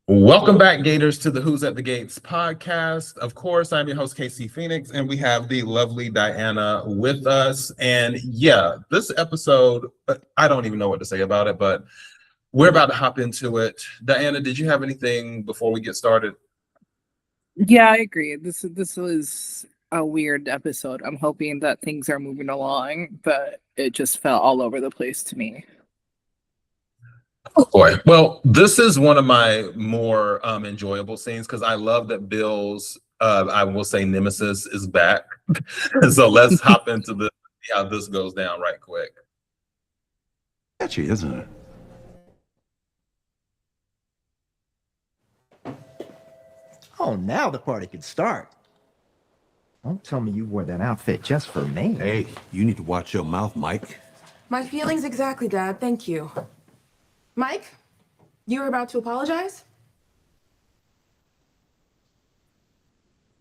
Welcome back, Gators, to the Who's at the Gates podcast. Of course, I'm your host, KC Phoenix, and we have the lovely Diana with us. And yeah, this episode, I don't even know what to say about it, but we're about to hop into it. Diana, did you have anything before we get started? Yeah, I agree. This was a weird episode. I'm hoping that things are moving along, but it just felt all over the place to me. Oh boy. Well, this is one of my more enjoyable scenes because I love that Bill's, I will say, nemesis is back. So let's hop into the see how this goes down right quick. Catchy, isn't it? Oh, now the party can start. Don't tell me you wore that outfit just for me. Hey, you need to watch your mouth, Mike. My feelings exactly, Dad. Thank you. Mike, you were about to apologize?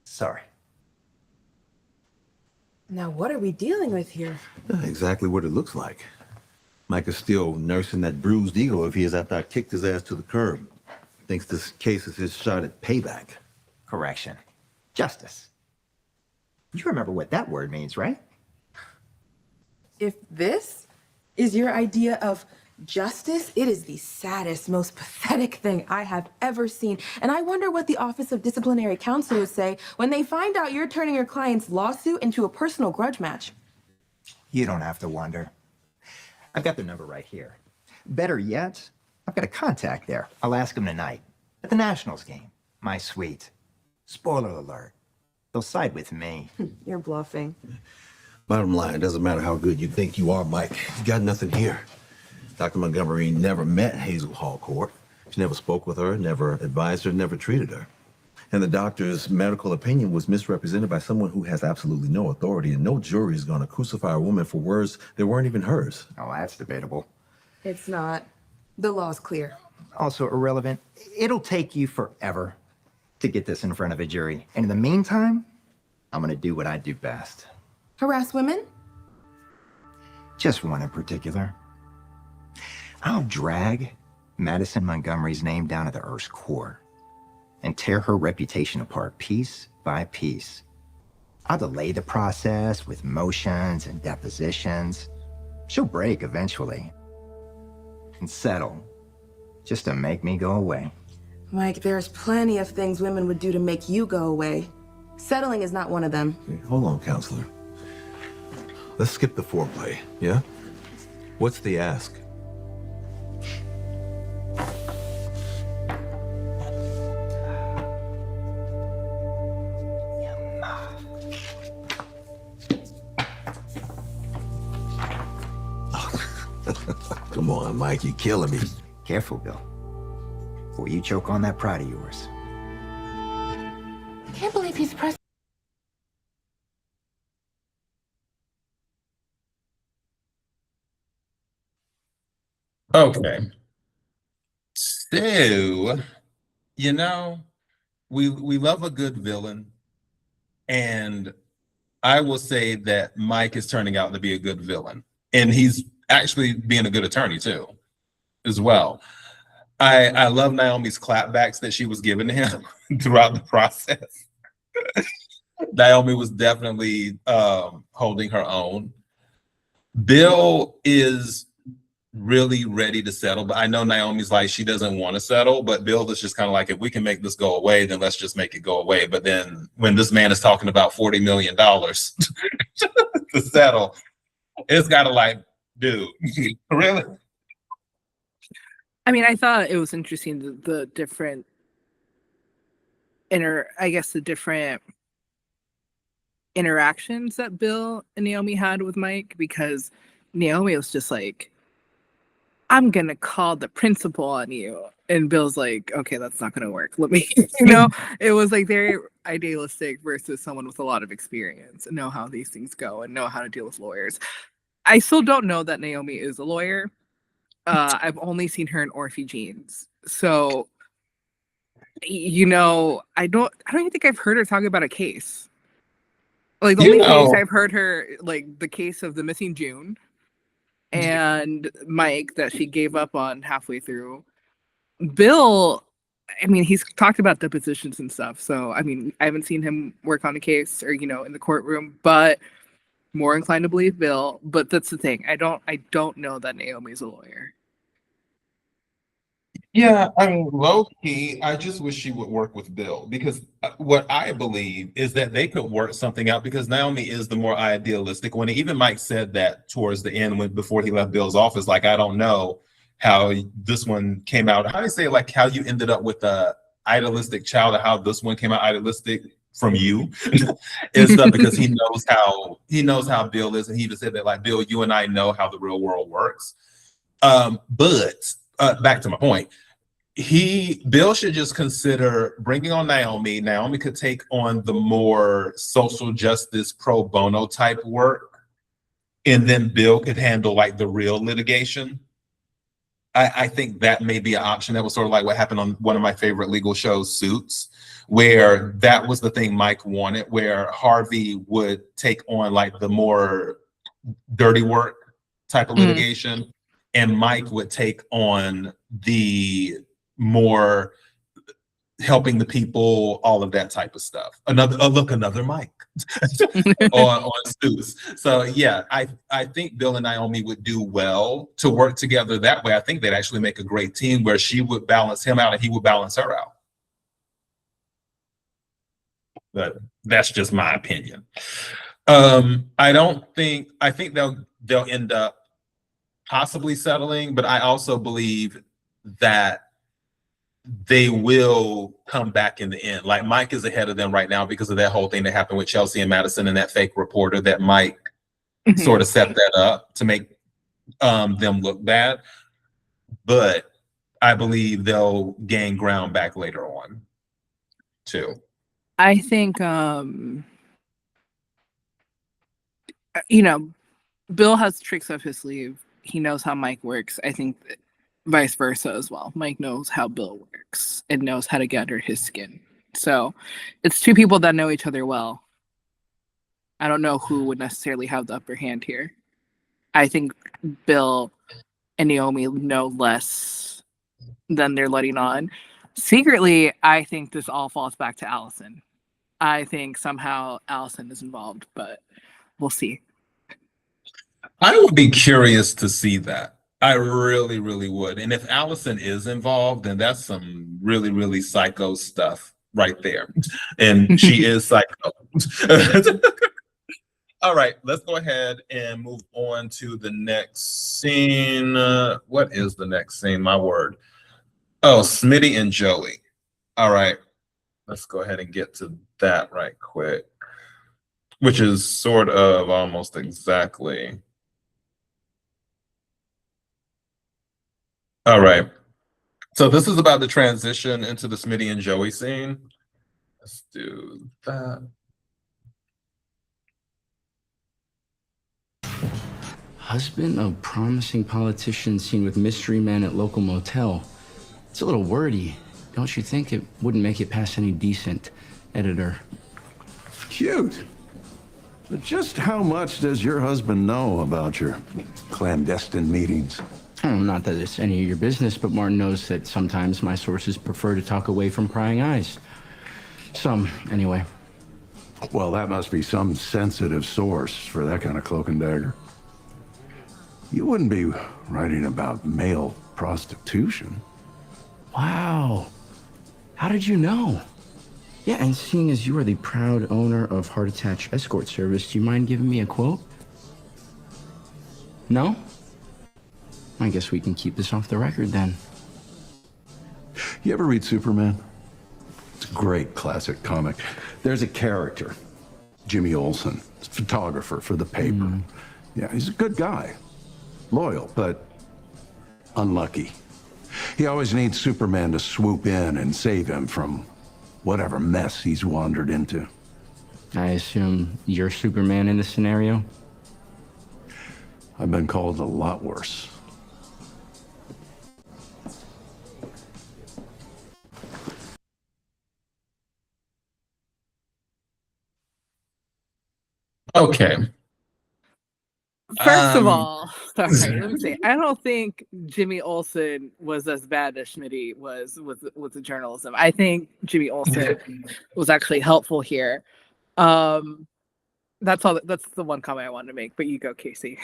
Sorry. Now, what are we dealing with here? Exactly what it looks like. Mike is still nursing that bruised ego of his after I kicked his ass to the curb. Thinks this case is his shot at payback. Correction. Justice. You remember what that word means, right? If this is your idea of justice, it is the saddest, most pathetic thing I have ever seen. And I wonder what the Office of Disciplinary Counsel would say when they find out you're turning your client's lawsuit into a personal grudge match. You don't have to wonder. I've got their number right here. Better yet, I've got a contact there. I'll ask him tonight at the Nationals game. My suite. Spoiler alert. They'll side with me. You're bluffing. Bottom line, it doesn't matter how good you think you are, Mike. You got nothing here. Dr. Montgomery never met Hazel Hallcourt. She never spoke with her, never advised her, never treated her. And the doctor's medical opinion was misrepresented by someone who has absolutely no authority, and no jury is going to crucify a woman for words that weren't even hers. Oh, that's debatable. It's not. The law's clear. Also irrelevant. It'll take you forever to get this in front of a jury. And in the meantime, I'm going to do what I do best. Harass women? Just one in particular. I'll drag Madison Montgomery's name down to the Earth's core and tear her reputation apart piece by piece. I'll delay the process with motions and depositions. She'll break eventually and settle just to make me go away. Mike, there's plenty of things women would do to make you go away. Settling is not one of them. Hey, hold on, counselor. Let's skip the foreplay, yeah? What's the ask? Come on, Mike, you're killing me. Careful, Bill. Before you choke on that pride of yours. I can't believe he's pressed. Okay. So, you know, we love a good villain, and I will say that Mike is turning out to be a good villain, and he's actually being a good attorney too, as well. I love Naomi's clapbacks that she was giving to him throughout the process. Naomi was definitely holding her own. Bill is really ready to settle, but I know Naomi's like, she doesn't want to settle, but Bill is just kind of like, if we can make this go away, then let's just make it go away. But then when this man is talking about $40 million to settle, it's got to like, dude, really? I mean, I thought it was interesting the different the different interactions that Bill and Naomi had with Mike, because Naomi was just like, I'm gonna call the principal on you, and Bill's like, okay, that's not gonna work, let me it was like very idealistic versus someone with a lot of experience and know how these things go and know how to deal with lawyers. I still don't know that Naomi is a lawyer. I've only seen her in Orphe Jeans, so I don't even think I've heard her talk about a case. Like the only case I've heard her, like the case of the missing June and Mike that she gave up on halfway through. Bill, I mean, he's talked about depositions and stuff. So, I mean, I haven't seen him work on a case or, in the courtroom, but more inclined to believe Bill. But that's the thing. I don't know that Naomi's a lawyer. Yeah, I mean, low key, I just wish she would work with Bill because what I believe is that they could work something out because Naomi is the more idealistic one. Even Mike said that towards the end before he left Bill's office, like, I don't know how this one came out. How do you say, like, how you ended up with a idealistic child and how this one came out idealistic from you and stuff because he knows how Bill is. And he even said that, like, Bill, you and I know how the real world works. But back to my point. Bill should just consider bringing on Naomi. Naomi could take on the more social justice pro bono type work, and then Bill could handle like the real litigation. I think that may be an option. That was sort of like what happened on one of my favorite legal shows, Suits, where that was the thing Mike wanted, where Harvey would take on like the more dirty work type of litigation, and Mike would take on the more helping the people, all of that type of stuff. Another Mike on Suits. So yeah, I think Bill and Naomi would do well to work together that way. I think they'd actually make a great team where she would balance him out and he would balance her out. But that's just my opinion. I think they'll end up possibly settling, but I also believe that they will come back in the end. Like Mike is ahead of them right now because of that whole thing that happened with Chelsea and Madison and that fake reporter that Mike sort of set that up to make them look bad. But I believe they'll gain ground back later on too. I think, Bill has tricks up his sleeve. He knows how Mike works. I think vice versa as well. Mike knows how Bill works and knows how to get under his skin. So it's two people that know each other well. I don't know who would necessarily have the upper hand here. I think Bill and Naomi know less than they're letting on. Secretly, I think this all falls back to Allison. I think somehow Allison is involved, but we'll see. I would be curious to see that. I really, really would. And if Allison is involved, then that's some really, really psycho stuff right there. And she is psycho. All right, let's go ahead and move on to the next scene. What is the next scene? My word. Oh, Smitty and Joey. All right, let's go ahead and get to that right quick, which is sort of almost exactly. All right. So this is about the transition into the Smitty and Joey scene. Let's do that. Husband of promising politician seen with mystery man at local motel. It's a little wordy. Don't you think? It wouldn't make it past any decent editor. Cute. But just how much does your husband know about your clandestine meetings? Oh, not that it's any of your business, but Martin knows that sometimes my sources prefer to talk away from prying eyes. Some, anyway. Well, that must be some sensitive source for that kind of cloak and dagger. You wouldn't be writing about male prostitution. Wow. How did you know? Yeah, and seeing as you are the proud owner of Heart Attach Escort Service, do you mind giving me a quote? No? I guess we can keep this off the record then. You ever read Superman? It's a great classic comic. There's a character, Jimmy Olsen, photographer for the paper. Yeah, he's a good guy. Loyal, but unlucky. He always needs Superman to swoop in and save him from whatever mess he's wandered into. I assume you're Superman in this scenario? I've been called a lot worse. Okay. First of Um, all, sorry, let me say, I don't think Jimmy Olsen was as bad as Smitty was with the journalism. I think Jimmy Olsen was actually helpful here. That's all. That's the one comment I wanted to make. But you go, Casey.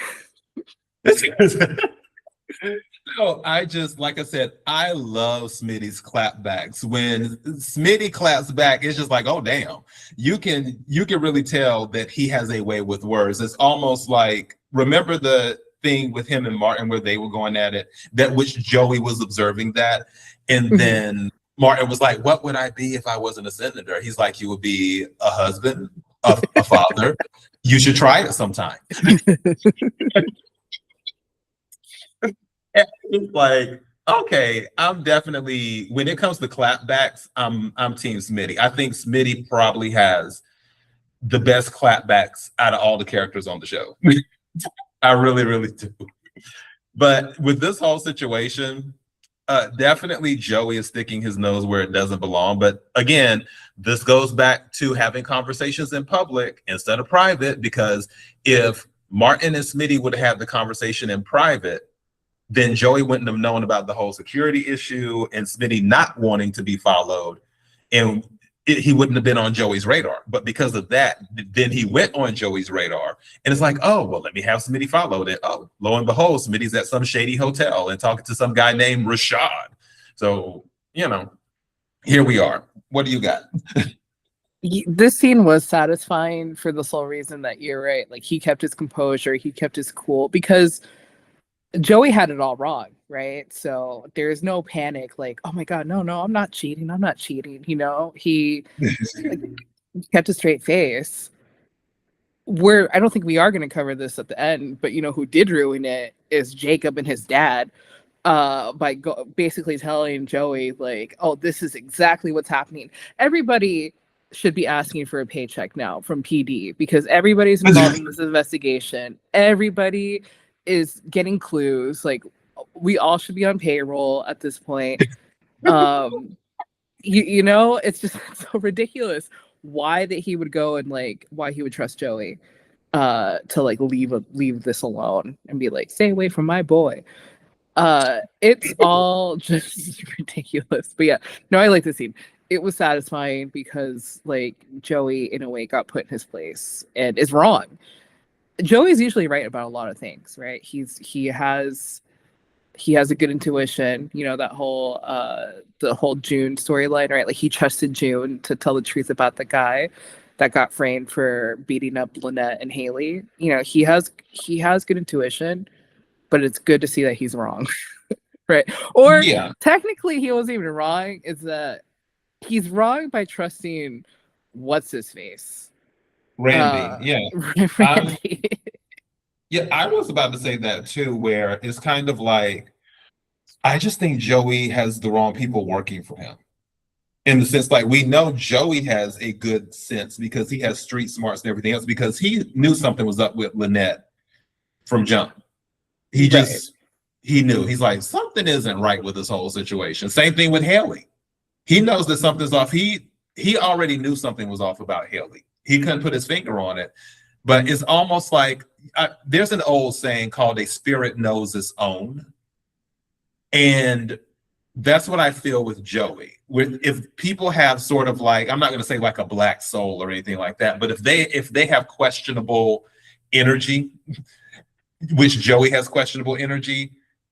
No, I just, like I said, I love Smitty's clapbacks. When Smitty claps back, it's just like, oh damn. You can really tell that he has a way with words. It's almost like, remember the thing with him and Martin where they were going at it, that which Joey was observing that, and then Martin was like, what would I be if I wasn't a senator? He's like, you would be a husband, a father. You should try it sometime. It's like, okay, I'm definitely, when it comes to clapbacks, I'm Team Smitty. I think Smitty probably has the best clapbacks out of all the characters on the show. I really, really do. But with this whole situation, definitely Joey is sticking his nose where it doesn't belong. But again, this goes back to having conversations in public instead of private, because if Martin and Smitty would have had the conversation in private, then Joey wouldn't have known about the whole security issue and Smitty not wanting to be followed, and he wouldn't have been on Joey's radar. But because of that, then he went on Joey's radar, and it's like, oh, well, let me have Smitty followed it. Oh, lo and behold, Smitty's at some shady hotel and talking to some guy named Rashad. So, here we are. What do you got? This scene was satisfying for the sole reason that you're right. Like, he kept his composure, he kept his cool, because Joey had it all wrong, right? So there's no panic, like, oh my God, no, I'm not cheating. He kept a straight face. I don't think we are going to cover this at the end, but who did ruin it is Jacob and his dad, by basically telling Joey, like, oh, this is exactly what's happening. Everybody should be asking for a paycheck now from PD, because everybody's involved in this investigation. Everybody is getting clues. Like, we all should be on payroll at this point. It's just so ridiculous why that he would go and why he would trust Joey to leave this alone and be like, stay away from my boy. It's all just ridiculous. But yeah, no, I like the scene. It was satisfying because Joey in a way got put in his place and is wrong. Joey's usually right about a lot of things, right? He has a good intuition, that whole the whole June storyline, right? Like, he trusted June to tell the truth about the guy that got framed for beating up Lynette and Haley. He has good intuition, but it's good to see that he's wrong. Right? Or technically he wasn't even wrong, is that he's wrong by trusting what's his face. Randy, Randy. I was about to say that too, where it's kind of like, I just think Joey has the wrong people working for him. In the sense, we know Joey has a good sense because he has street smarts and everything else, because he knew something was up with Lynette from jump. He knew. He's like, something isn't right with this whole situation. Same thing with Haley. He knows that something's off. He already knew something was off about Haley. He couldn't put his finger on it, but it's almost like there's an old saying called "a spirit knows its own," and that's what I feel with Joey. If people have sort of I'm not going to say like a black soul or anything like that, but if they have questionable energy, which Joey has questionable energy,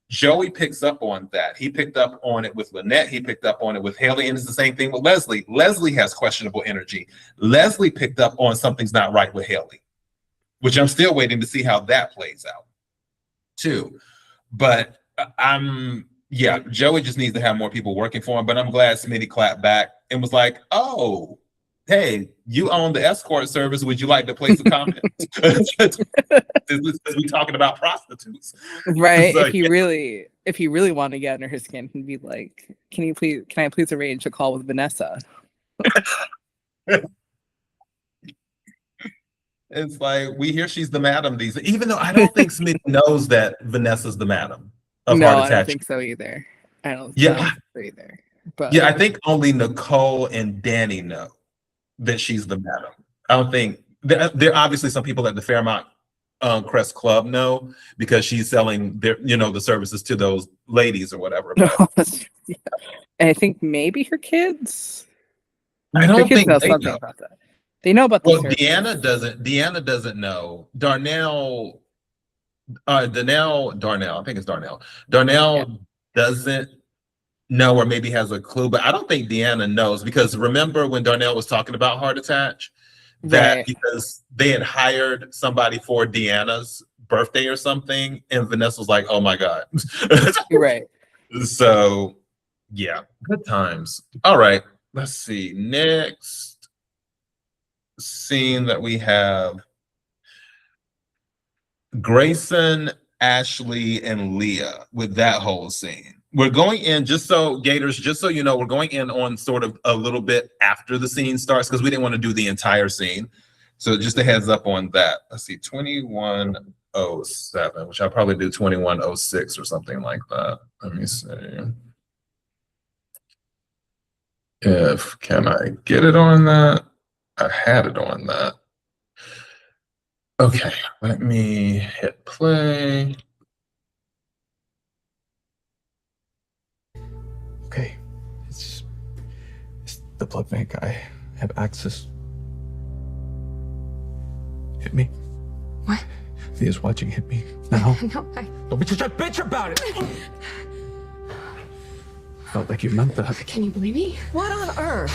Joey picks up on that. He picked up on it with Lynette. He picked up on it with Haley. And it's the same thing with Leslie. Leslie has questionable energy. Leslie picked up on something's not right with Haley, which I'm still waiting to see how that plays out too. But Joey just needs to have more people working for him. But I'm glad Smitty clapped back and was like, oh, hey, you own the escort service. Would you like to place a comment? We're talking about prostitutes. Right. So, if he really wanted to get under his skin, he'd be like, can I please arrange a call with Vanessa? It's like, we hear she's the madam these, even though I don't think Smitty knows that Vanessa's the madam of No, Heart I don't Attachment. think so either. But I think only Nicole and Danny know that she's the madam. I don't think there are obviously some people at the Fairmont Crest Club know because she's selling their, the services to those ladies or whatever. No, But yeah. And I think maybe her kids. I Her don't kids think know they something know. about that. They know about the Well, service. Deanna doesn't know. Darnell, I think it's Darnell. Darnell doesn't know or maybe has a clue, but I don't think Deanna knows because remember when Darnell was talking about Heart Attach, that Right. because they had hired somebody for Deanna's birthday or something, and Vanessa was like, "Oh my God." Right. So, yeah, good times. All right, let's see. Next scene that we have Grayson, Ashley, and Leah with that whole scene. We're going in, just so Gators, just so you know, we're going in on sort of a little bit after the scene starts because we didn't want to do the entire scene. So just a heads up on that. Let's see, 2107, which I'll probably do 2106 or something like that. Let me see. Can I get it on that? I had it on that. Okay, let me hit play. Okay, it's the blood bank. I have access. Hit me. What? Thea's watching. Hit me now. No, Don't be such a bitch about it. Felt like you meant that. Can you believe me? What on earth?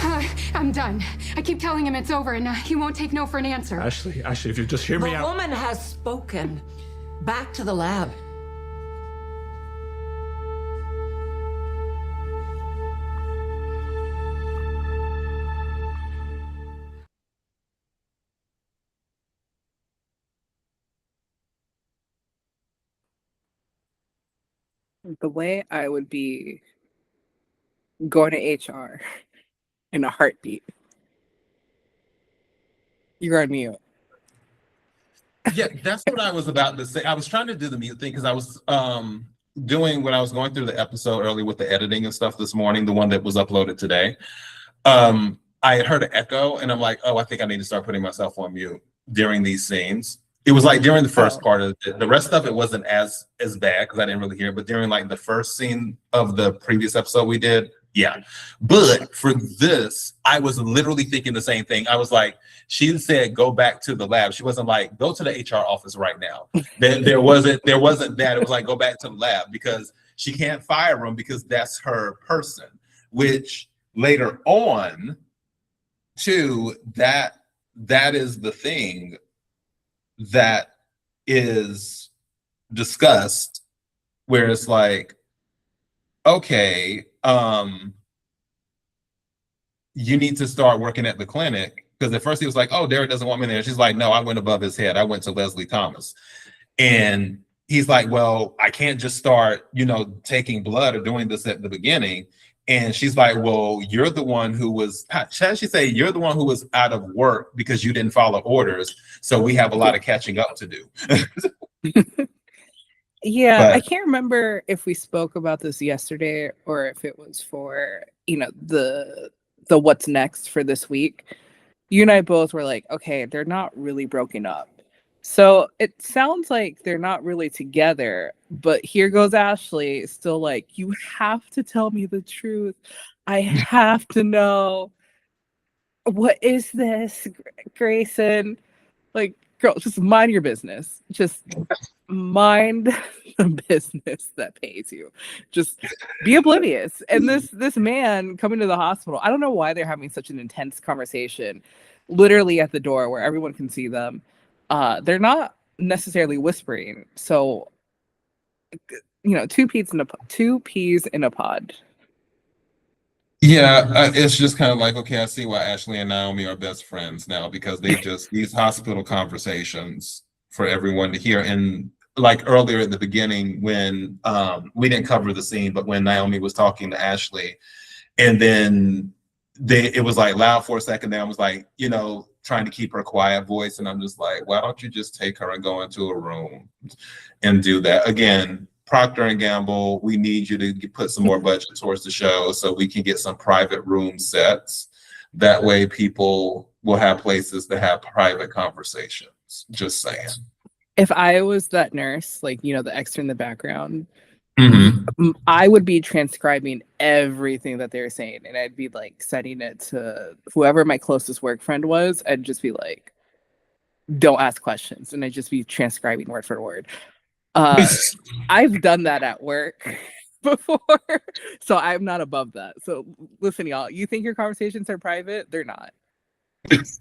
I'm done. I keep telling him it's over, and he won't take no for an answer. Ashley, if you just hear me The out. woman has spoken. Back to the lab. The way I would be going to HR in a heartbeat. You're on mute. Yeah, that's what I was about to say. I was trying to do the mute thing because I was doing when I was going through the episode early with the editing and stuff this morning, the one that was uploaded today. I had heard an echo and I'm like, oh, I think I need to start putting myself on mute during these scenes. It was like during the first part of it. The rest of it wasn't as bad because I didn't really hear it, but during like the first scene of the previous episode we did, yeah. But for this, I was literally thinking the same thing. I was like, she said, go back to the lab. She wasn't like, go to the HR office right now. Then there wasn't that. It was like, go back to the lab because she can't fire him because that's her person, which later on too, that is the thing that is discussed where it's like, okay, you need to start working at the clinic. Because at first he was like, oh, Derek doesn't want me there. She's like, no, I went above his head. I went to Leslie Thomas. And he's like, well, I can't just start, taking blood or doing this at the beginning. And she's like, well, you're the one who was, how did she say, you're the one who was out of work because you didn't follow orders. So we have a lot of catching up to do. Yeah, I can't remember if we spoke about this yesterday or if it was for, the what's next for this week. You and I both were like, okay, they're not really broken up. So it sounds like they're not really together, but here goes Ashley still like, you have to tell me the truth. I have to know. What is this, Grayson? Like, girl, just mind your business. Just mind the business that pays you. Just be oblivious. And this man coming to the hospital, I don't know why they're having such an intense conversation literally at the door where everyone can see them. They're not necessarily whispering. So, two peas in a pod. Yeah, it's just kind of like, okay, I see why Ashley and Naomi are best friends now because they just, these hospital conversations for everyone to hear. And like earlier at the beginning when we didn't cover the scene, but when Naomi was talking to Ashley and then it was like loud for a second, then I was like, trying to keep her quiet voice. And I'm just like, why don't you just take her and go into a room and do that? Again, Procter & Gamble, we need you to put some more budget towards the show so we can get some private room sets. That way people will have places to have private conversations. Just saying. If I was that nurse, like, you know, the extra in the background, Mm-hmm. I would be transcribing everything that they're saying, and I'd be like sending it to whoever my closest work friend was, and just be like, don't ask questions, and I'd just be transcribing word for word. I've done that at work before, so I'm not above that. So listen, y'all, you think your conversations are private? They're not. That's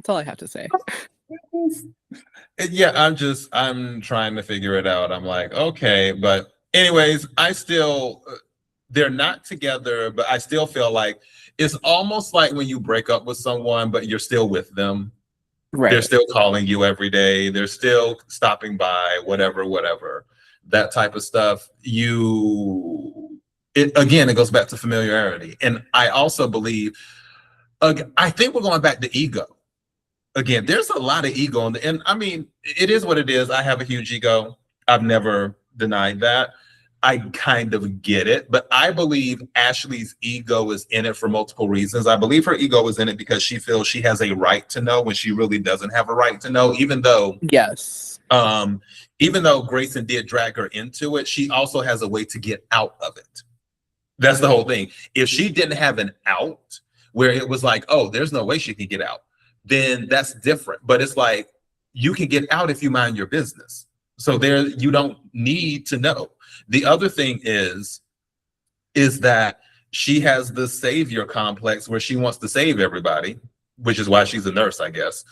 all I have to say. Yeah, I'm trying to figure it out. I'm like, okay, but anyways, they're not together, but I still feel like it's almost like when you break up with someone, but you're still with them. They're Right. still calling you every day. They're still stopping by, whatever. That type of stuff. It goes back to familiarity. And I also believe, I think we're going back to ego. Again, there's a lot of ego and I mean, it is what it is. I have a huge ego. I've never denied that. I kind of get it, but I believe Ashley's ego is in it for multiple reasons. I believe her ego is in it because she feels she has a right to know when she really doesn't have a right to know, even though Yes. Grayson did drag her into it, she also has a way to get out of it. That's the whole thing. If she didn't have an out where it was like, oh, there's no way she can get out, then that's different. But it's like, you can get out if you mind your business. So there, you don't need to know. The other thing is that she has the savior complex where she wants to save everybody, which is why she's a nurse, I guess.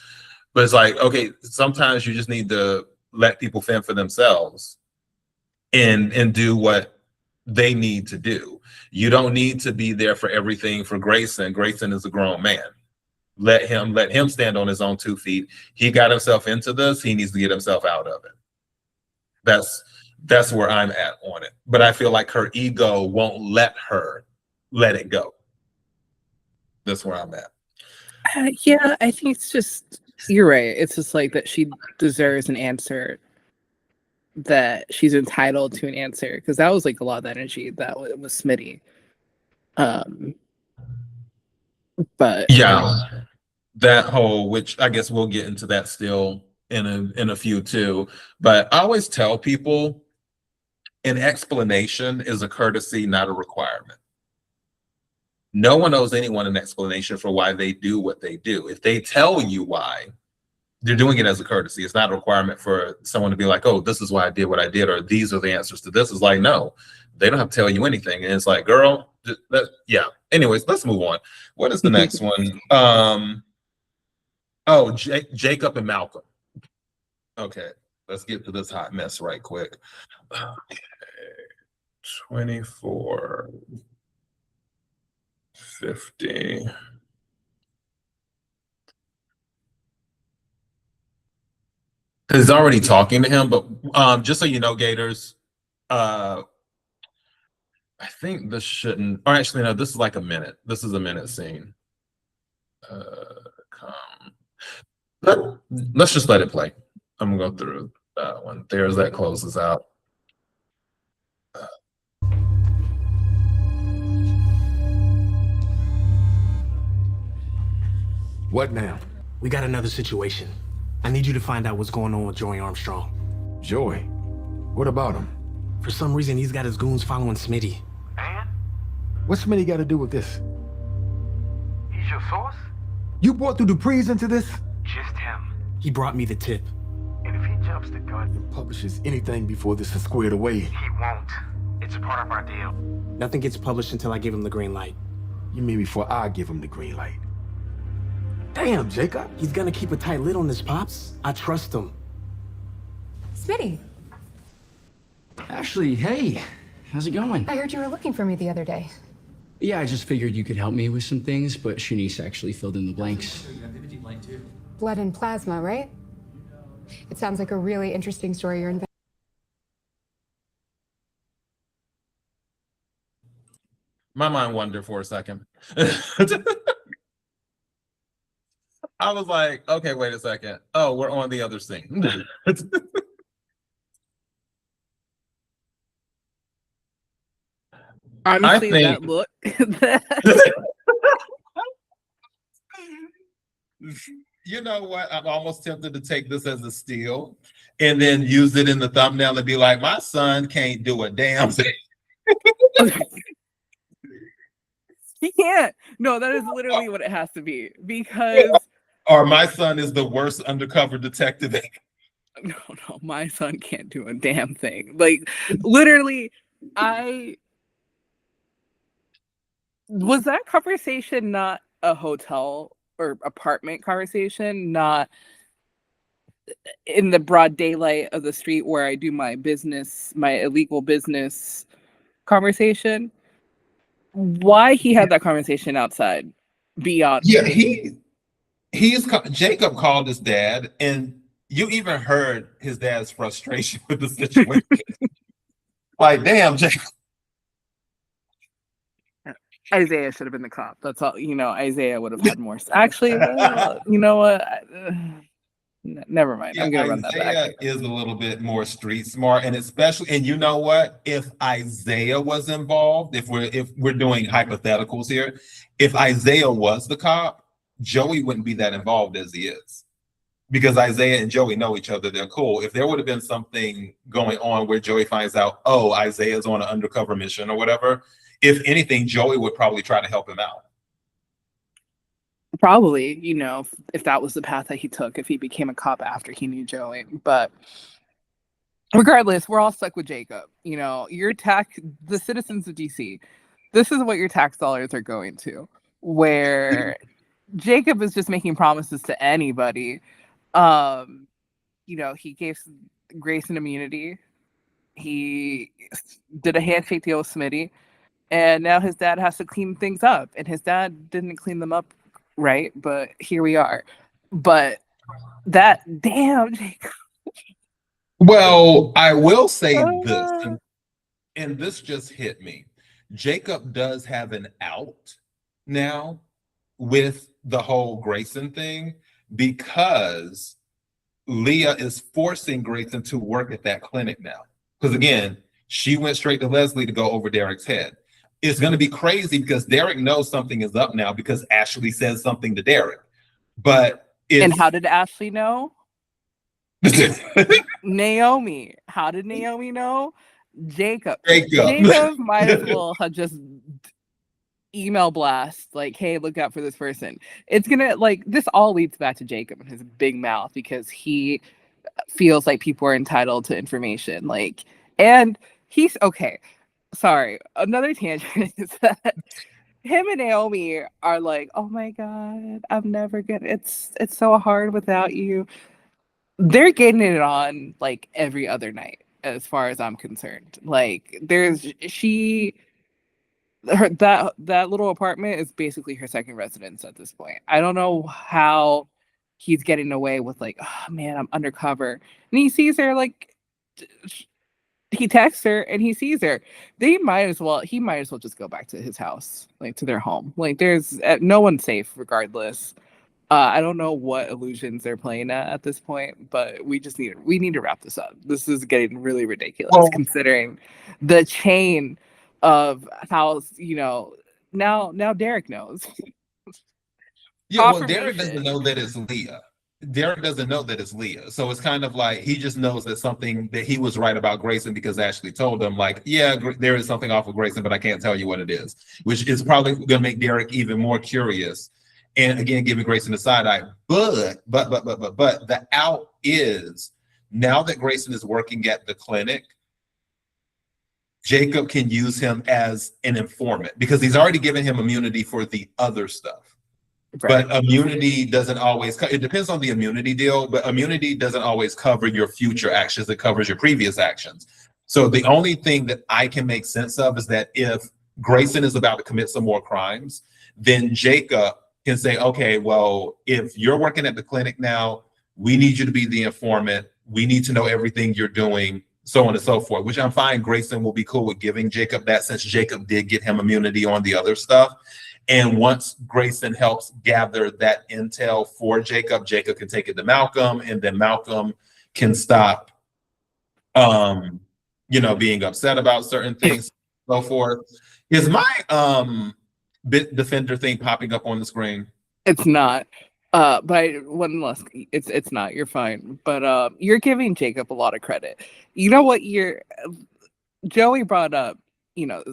But it's like, okay, sometimes you just need to let people fend for themselves and do what they need to do. You don't need to be there for everything for Grayson. Grayson is a grown man. Let him stand on his own 2 feet. He got himself into this. He needs to get himself out of it. That's where I'm at on it. But I feel like her ego won't let her let it go. That's where I'm at. Yeah, I think it's just, you're right. It's just like that she deserves an answer, that she's entitled to an answer, because that was like a lot of the energy that was Smitty. But yeah, that whole, which I guess we'll get into that still in a few too. But I always tell people, an explanation is a courtesy, not a requirement. No one owes anyone an explanation for why they do what they do. If they tell you why, they're doing it as a courtesy. It's not a requirement for someone to be like, oh, this is why I did what I did, or these are the answers to this. It's like, no, they don't have to tell you anything. And it's like, girl, yeah. Anyways, let's move on. What is the next one? Jacob and Malcolm. Okay, let's get to this hot mess right quick. Okay, 2450. He's already talking to him, but just so you know, Gators, I think this shouldn't, or actually, no, this is like a minute. This is a minute scene. Let's just let it play. I'm gonna go through that one. There's that closes out. What now? We got another situation. I need you to find out what's going on with Joey Armstrong. Joey? What about him? For some reason, he's got his goons following Smitty. And? What's Smitty got to do with this? He's your source? You brought the Duprees into this? Just him. He brought me the tip. And if he jumps the gun and publishes anything before this is squared away, he won't. It's a part of our deal. Nothing gets published until I give him the green light. You mean before I give him the green light? Damn, Jacob. He's gonna keep a tight lid on this, Pops. I trust him. Smitty, Ashley, hey, how's it going? I heard you were looking for me the other day. Yeah, I just figured you could help me with some things, but Shanice actually filled in the blanks. Blood and plasma, right? It sounds like a really interesting story you're inventing. My mind wandered for a second. I was like, okay, wait a second. Oh, we're on the other scene. honestly, that look, You know what? I'm almost tempted to take this as a steal and then use it in the thumbnail and be like, my son can't do a damn thing. He can't. No, that is literally what it has to be because Or my son is the worst undercover detective. no, my son can't do a damn thing. Like literally, was that conversation not a hotel or apartment conversation, not in the broad daylight of the street where I do my business, my illegal business conversation? Why he had that conversation outside beyond Yeah, Jacob called his dad, and you even heard his dad's frustration with the situation. Like, damn, Jacob. Isaiah should have been the cop. That's all. Isaiah would have had more. Actually, you know what? Never mind. Yeah, I'm gonna run that back. Isaiah is a little bit more street smart, and especially, and you know what? If Isaiah was involved, if we're doing hypotheticals here, if Isaiah was the cop, Joey wouldn't be that involved as he is, because Isaiah and Joey know each other. They're cool. If there would have been something going on where Joey finds out, oh, Isaiah's on an undercover mission or whatever, if anything, Joey would probably try to help him out. Probably, if that was the path that he took, if he became a cop after he knew Joey. But regardless, we're all stuck with Jacob. The citizens of DC, this is what your tax dollars are going to, where Jacob is just making promises to anybody. He gave Grayson immunity. He did a handshake deal with Smitty. And now his dad has to clean things up. And his dad didn't clean them up right, but here we are. But damn, Jacob. Well, I will say this, and this just hit me. Jacob does have an out now with the whole Grayson thing, because Leah is forcing Grayson to work at that clinic now. Because again, she went straight to Leslie to go over Derek's head. It's going to be crazy because Derek knows something is up now because Ashley says something to Derek. And how did Ashley know? Naomi. How did Naomi know? Jacob might as well have just email blast like, hey, look out for this person. It's gonna this all leads back to Jacob and his big mouth, because he feels like people are entitled to information. And he's okay. Sorry, another tangent is that him and Naomi are like, oh my god, I'm never gonna. It's so hard without you. They're getting it on every other night, as far as I'm concerned. That little apartment is basically her second residence at this point. I don't know how he's getting away with oh man, I'm undercover, and he sees her he texts her and he sees her. He might as well just go back to his house, to their home. There's no one's safe regardless. I don't know what illusions they're playing at this point, but we need to wrap this up. This is getting really ridiculous, considering the chain of how now Derek knows. Yeah, well, Derek doesn't know that it's Leah. Derek doesn't know that it's Leah. So it's kind of like he just knows that he was right about Grayson because Ashley told him, yeah, there is something off of Grayson, but I can't tell you what it is, which is probably going to make Derek even more curious. And again, giving Grayson the side eye. But the out is, now that Grayson is working at the clinic, Jacob can use him as an informant because he's already given him immunity for the other stuff. Right. But immunity doesn't always, it depends on the immunity deal, but immunity doesn't always cover your future actions. It covers your previous actions. So the only thing that I can make sense of is that if Grayson is about to commit some more crimes, then Jacob can say, okay, well, if you're working at the clinic now, we need you to be the informant. We need to know everything you're doing, so on and so forth, which I'm fine. Grayson will be cool with giving Jacob that, since Jacob did get him immunity on the other stuff. And once Grayson helps gather that intel for Jacob, Jacob can take it to Malcolm, and then Malcolm can stop, being upset about certain things, so forth. Is my Bit Defender thing popping up on the screen? It's not. But one less, it's not. You're fine. But you're giving Jacob a lot of credit. You know what? Joey brought up,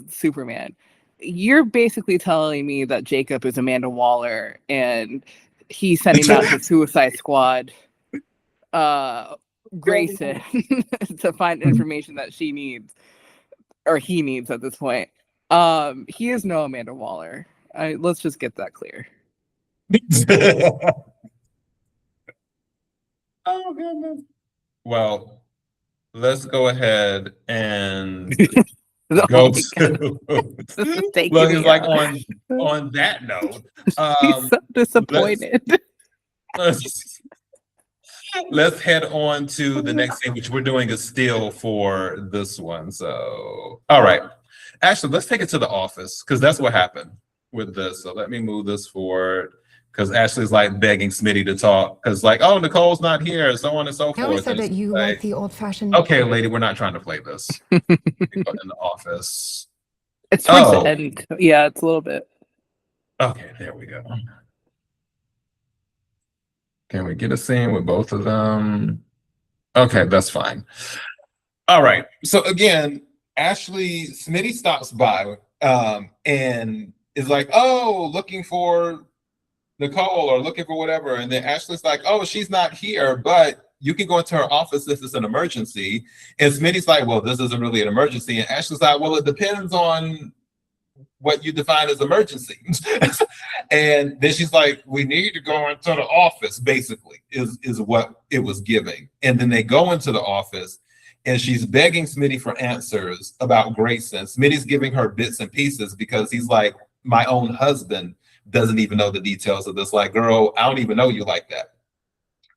Superman. You're basically telling me that Jacob is Amanda Waller and he's sending out the Suicide Squad, Grayson, to find information that she needs or he needs at this point. He is no Amanda Waller. Let's just get that clear. Oh goodness. Well, let's go ahead and go to. Well, it's like on that note. He's so disappointed. Let's head on to the next thing, which we're doing a still for this one. So, all right. Actually, let's take it to the office because that's what happened with this. So let me move this forward because Ashley's like begging Smitty to talk because like, oh, Nicole's not here, so on and so Naomi forth. said that you like the old-fashioned. Okay, lady, we're not trying to play this. In the office. It's towards the end. Yeah, it's a little bit. Okay, there we go. Can we get a scene with both of them? Okay, that's fine. All right. So again, Smitty stops by and is like, oh, looking for Nicole or looking for whatever. And then Ashley's like, oh, she's not here, but you can go into her office if it's an emergency. And Smitty's like, well, this isn't really an emergency. And Ashley's like, well, it depends on what you define as emergency. And then she's like, we need to go into the office, basically, is what it was giving. And then they go into the office and she's begging Smitty for answers about Grayson. Smitty's giving her bits and pieces because he's like, my own husband doesn't even know the details of this. Like, girl, I don't even know you like that.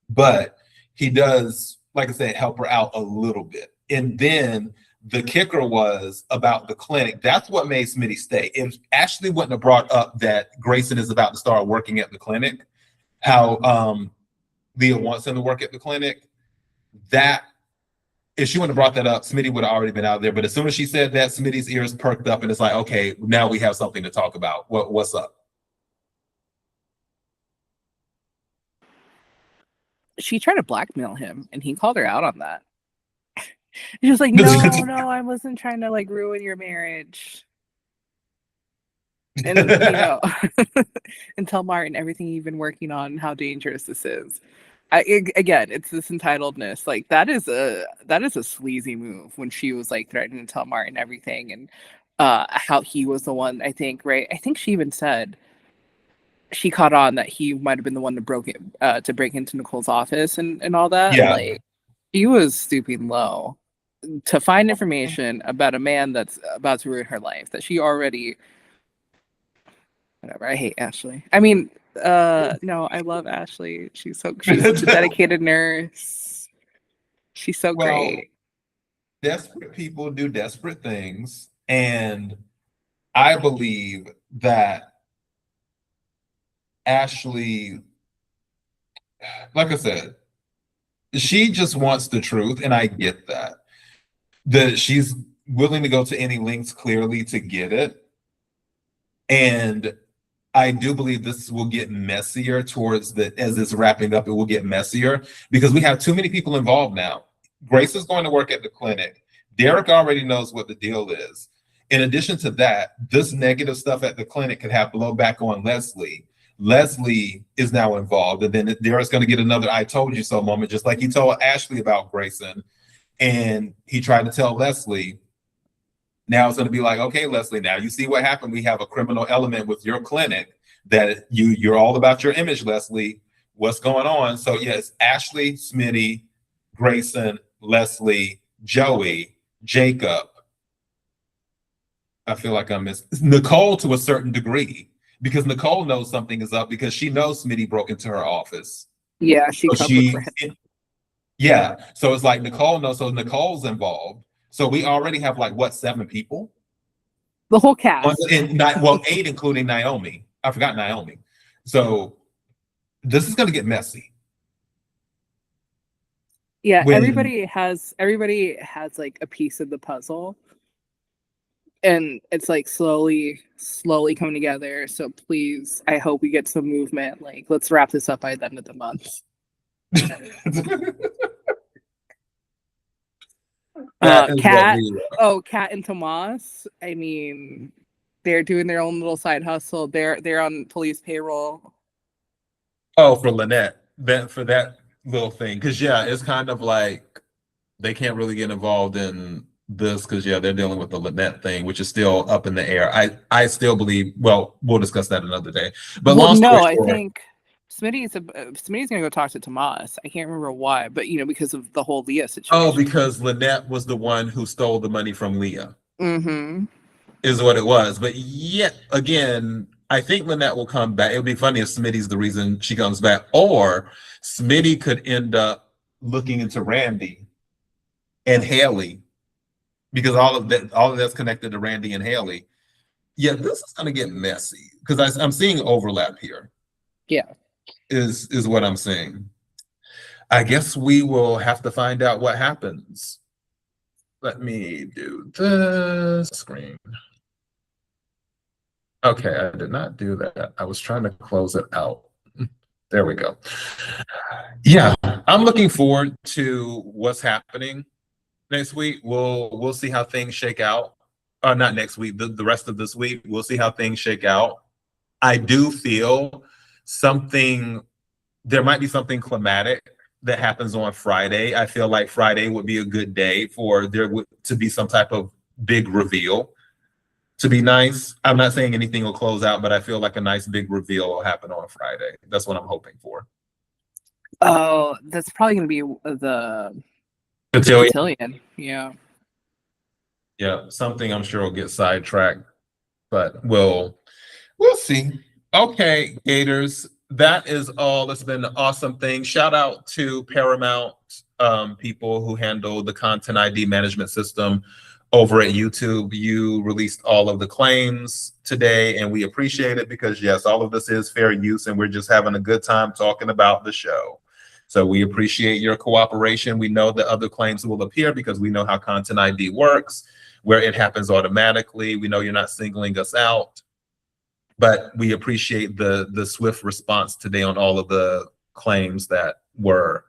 But he does, like I said, help her out a little bit. And then the kicker was about the clinic. That's what made Smitty stay. If Ashley wouldn't have brought up that Grayson is about to start working at the clinic, how Leah wants him to work at the clinic, that if she wouldn't have brought that up, Smitty would have already been out there. But as soon as she said that, Smitty's ears perked up and it's like, okay, now we have something to talk about. What's up? She tried to blackmail him and he called her out on that. He was like, no, I wasn't trying to like ruin your marriage. And and tell Martin everything you've been working on, how dangerous this is. Again, it's this entitledness. Like that is a sleazy move when she was like threatening to tell Martin everything and how he was the one, I think, right? I think she even said she caught on that he might have been the one to break into Nicole's office and all that. Yeah. Like he was stooping low to find information about a man that's about to ruin her life that she already. Whatever. I hate Ashley. I mean, no, I love Ashley. She's such a dedicated nurse. She's so great. Desperate people do desperate things, and I believe that Ashley, like I said, she just wants the truth, and I get that. That she's willing to go to any lengths clearly to get it. And I do believe this will get messier as it's wrapping up, it will get messier because we have too many people involved now. Grace is going to work at the clinic. Derek already knows what the deal is. In addition to that, this negative stuff at the clinic could have blowback on Leslie. Leslie is now involved, and then Derek's going to get another "I told you so" moment, just like he told Ashley about Grayson, and he tried to tell Leslie. Now it's going to be like, okay, Leslie, now you see what happened. We have a criminal element with your clinic that you're all about your image, Leslie. What's going on? So yes, Ashley, Smitty, Grayson, Leslie, Joey, Jacob. I feel like I missed Nicole to a certain degree because Nicole knows something is up because she knows Smitty broke into her office. Yeah, she covered for him. Yeah, so it's like Nicole knows, so Nicole's involved. So we already have like what, 7 people? The whole cast. 8 including Naomi. I forgot Naomi. So this is going to get messy. Yeah, everybody has like a piece of the puzzle. and it's like slowly coming together. So please, I hope we get some movement. Like, let's wrap this up by the end of the month. That is what Kat, we Kat and Tomas. I mean, they're doing their own little side hustle. They're on police payroll. Oh, for Lynette, for that little thing, because yeah, it's kind of like they can't really get involved in this because yeah, they're dealing with the Lynette thing, which is still up in the air. I still believe. Well, we'll discuss that another day. But Well, long story no, I short, think Smitty's gonna go talk to Tomas. I can't remember why, but because of the whole Leah situation. oh, because Lynette was the one who stole the money from Leah, Mm-hmm. is what it was. But yet again, I think Lynette will come back. It would be funny if Smitty's the reason she comes back, or Smitty could end up looking into Randy and Haley, because all of that's connected to Randy and Haley. Yeah, this is gonna get messy because I'm seeing overlap here. Yeah. Is what I'm seeing. I guess we will have to find out what happens. Let me do this screen. Okay, I did not do that. I was trying to close it out. There we go. Yeah, I'm looking forward to what's happening next week. We'll see how things shake out. Not next week, the rest of this week. We'll see how things shake out. I do feel there might be something climatic that happens on Friday. I feel like Friday would be a good day for there to be some type of big reveal. To be nice, I'm not saying anything will close out, but I feel like a nice big reveal will happen on Friday. That's what I'm hoping for. Oh, that's probably gonna be the Cotillion. Cotillion. Yeah. Yeah, something I'm sure will get sidetracked, but we'll see. Okay, Gators, that is all. It's been an awesome thing. Shout out to Paramount people who handle the content ID management system over at YouTube. You released all of the claims today, and we appreciate it because yes, all of this is fair use, and we're just having a good time talking about the show. So we appreciate your cooperation. We know that other claims will appear because we know how content ID works, where it happens automatically. We know you're not singling us out, but we appreciate the swift response today on all of the claims that were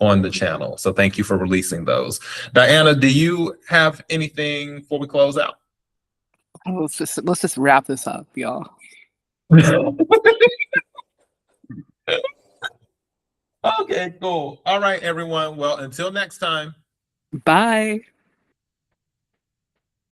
on the channel. So thank you for releasing those. Diana, do you have anything before we close out? Let's just wrap this up, y'all. Okay, cool. All right, everyone. Well, until next time. Bye.